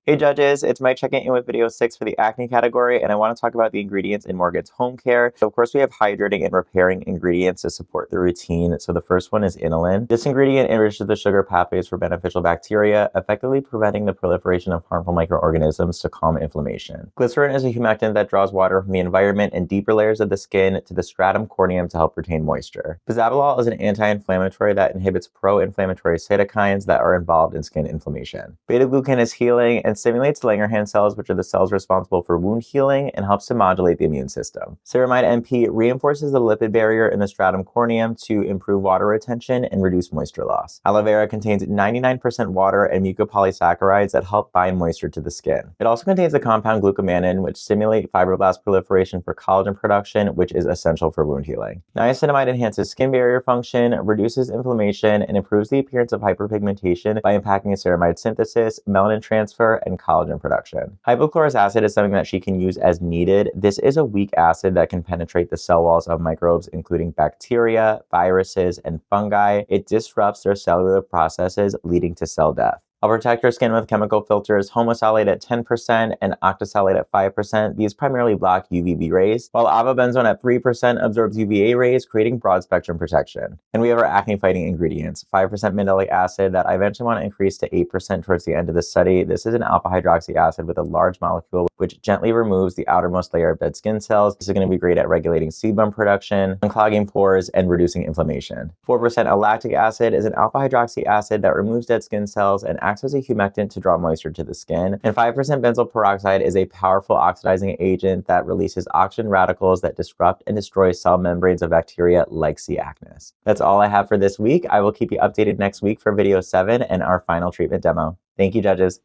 Hey judges, it's Mike checking in with video 6 for the acne category, and I want to talk about the ingredients in Morgan's home care. So of course we have hydrating and repairing ingredients to support the routine. So the first one is inulin. This ingredient enriches the sugar pathways for beneficial bacteria, effectively preventing the proliferation of harmful microorganisms to calm inflammation. Glycerin is a humectant that draws water from the environment and deeper layers of the skin to the stratum corneum to help retain moisture. Bisabolol is an anti-inflammatory that inhibits pro-inflammatory cytokines that are involved in skin inflammation. Beta-glucan is healing and stimulates Langerhans cells, which are the cells responsible for wound healing, and helps to modulate the immune system. Ceramide NP reinforces the lipid barrier in the stratum corneum to improve water retention and reduce moisture loss. Aloe vera contains 99% water and mucopolysaccharides that help bind moisture to the skin. It also contains the compound glucomannan, which stimulate fibroblast proliferation for collagen production, which is essential for wound healing. Niacinamide enhances skin barrier function, reduces inflammation, and improves the appearance of hyperpigmentation by impacting ceramide synthesis, melanin transfer, and collagen production. Hypochlorous acid is something that she can use as needed. This is a weak acid that can penetrate the cell walls of microbes, including bacteria, viruses, and fungi. It disrupts their cellular processes, leading to cell death. I'll protect your skin with chemical filters homosalate at 10% and octosalate at 5%. These primarily block UVB rays, while avobenzone at 3% absorbs UVA rays, creating broad spectrum protection. And we have our acne-fighting ingredients, 5% mandelic acid that I eventually want to increase to 8% towards the end of the study. This is an alpha hydroxy acid with a large molecule which gently removes the outermost layer of dead skin cells. This is going to be great at regulating sebum production, unclogging pores, and reducing inflammation. 4% lactic acid is an alpha hydroxy acid that removes dead skin cells and acts as a humectant to draw moisture to the skin. And 5% benzoyl peroxide is a powerful oxidizing agent that releases oxygen radicals that disrupt and destroy cell membranes of bacteria like C. acnes. That's all I have for this week. I will keep you updated next week for video 7 and our final treatment demo. Thank you, judges.